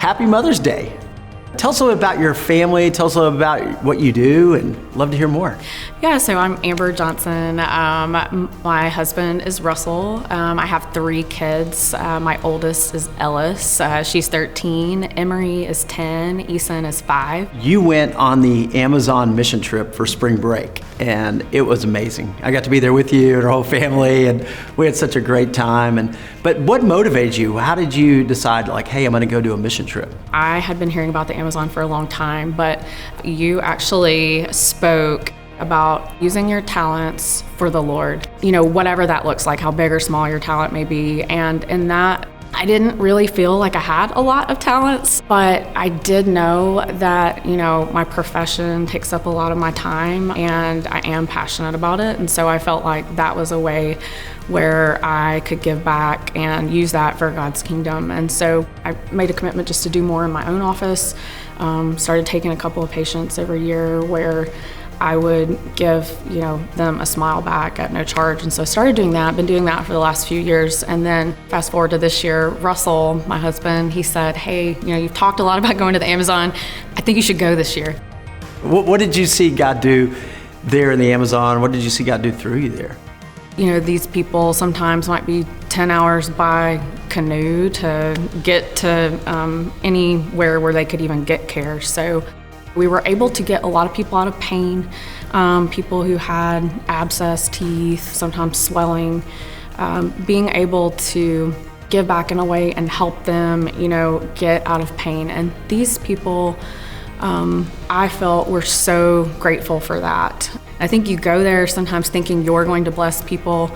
happy Mother's Day. Tell us a little about your family. Tell us a little about what you do, and love to hear more. Yeah, so I'm Amber Johnson. My husband is Russell. I have 3 kids. My oldest is Ellis. She's 13. Emery is 10. Eason is 5. You went on the Amazon mission trip for spring break, and it was amazing. I got to be there with you and our whole family, and we had such a great time. But what motivated you? How did you decide, like, hey, I'm going to go do a mission trip? I had been hearing about the Amazon for a long time, but you actually spoke about using your talents for the Lord, whatever that looks like, how big or small your talent may be. And in that, I didn't really feel like I had a lot of talents, but I did know that, my profession takes up a lot of my time and I am passionate about it. And so I felt like that was a way where I could give back and use that for God's kingdom. And so I made a commitment just to do more in my own office. Started taking a couple of patients every year where I would give, them a smile back at no charge. And so I started doing that, been doing that for the last few years. And then fast forward to this year, Russell, my husband, he said, hey, you've talked a lot about going to the Amazon. I think you should go this year. What did you see God do there in the Amazon? What did you see God do through you there? These people sometimes might be 10 hours by canoe to get to anywhere where they could even get care. So we were able to get a lot of people out of pain, people who had abscessed teeth, sometimes swelling, being able to give back in a way and help them, get out of pain. And these people, I felt were so grateful for that. I think you go there sometimes thinking you're going to bless people,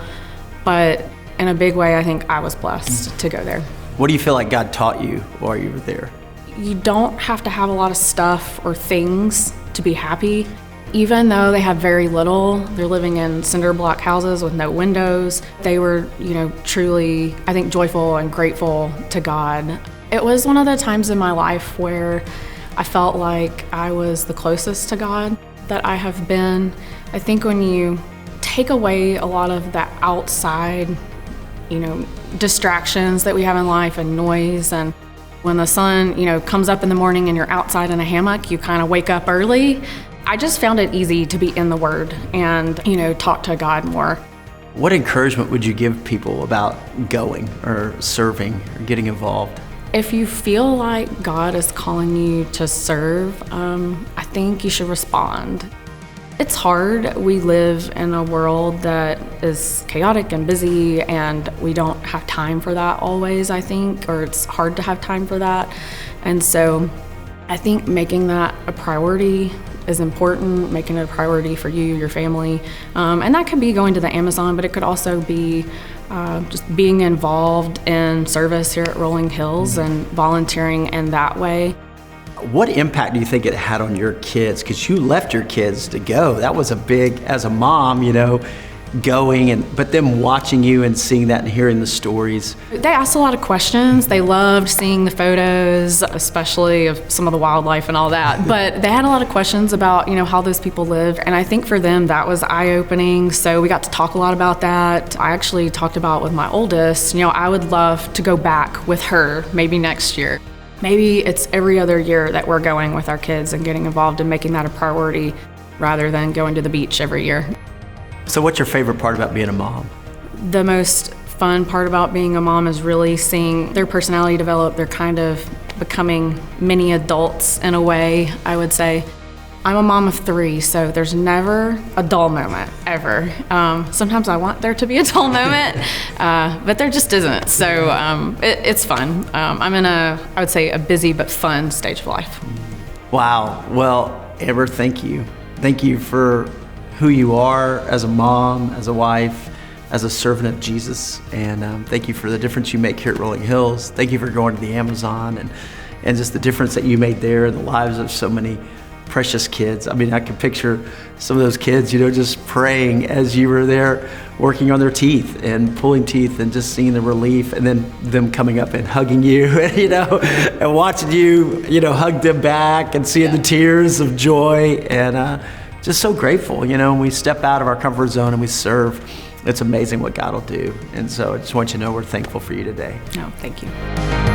but in a big way, I think I was blessed to go there. What do you feel like God taught you while you were there? You don't have to have a lot of stuff or things to be happy. Even though they have very little, they're living in cinder block houses with no windows. They were, truly, I think, joyful and grateful to God. It was one of the times in my life where I felt like I was the closest to God that I have been. I think when you take away a lot of that outside, distractions that we have in life and noise, and when the sun, comes up in the morning and you're outside in a hammock, you kind of wake up early. I just found it easy to be in the Word and, talk to God more. What encouragement would you give people about going or serving or getting involved? If you feel like God is calling you to serve, I think you should respond. It's hard. We live in a world that is chaotic and busy, and we don't have time for that always, I think, or it's hard to have time for that. And so I think making that a priority is important, making it a priority for you, your family. And that could be going to the Amazon, but it could also be just being involved in service here at Rolling Hills and volunteering in that way. What impact do you think it had on your kids? Because you left your kids to go. That was a big, as a mom, going, but them watching you and seeing that and hearing the stories. They asked a lot of questions. They loved seeing the photos, especially of some of the wildlife and all that. But they had a lot of questions about, how those people live. And I think for them, that was eye-opening. So we got to talk a lot about that. I actually talked about with my oldest, I would love to go back with her maybe next year. Maybe it's every other year that we're going with our kids and getting involved and making that a priority rather than going to the beach every year. So what's your favorite part about being a mom? The most fun part about being a mom is really seeing their personality develop. They're kind of becoming mini adults in a way, I would say. I'm a mom of 3, so there's never a dull moment, ever. Sometimes I want there to be a dull moment, but there just isn't. So it's fun. I'm in I would say, a busy but fun stage of life. Wow. Well, Amber, thank you. Thank you for who you are as a mom, as a wife, as a servant of Jesus. And thank you for the difference you make here at Rolling Hills. Thank you for going to the Amazon and just the difference that you made there in the lives of so many precious kids. I mean, I can picture some of those kids, just praying as you were there, working on their teeth and pulling teeth and just seeing the relief, and then them coming up and hugging you, and watching you, hug them back and seeing the tears of joy, and just so grateful. When we step out of our comfort zone and we serve, it's amazing what God will do. And so I just want you to know we're thankful for you today. No, thank you.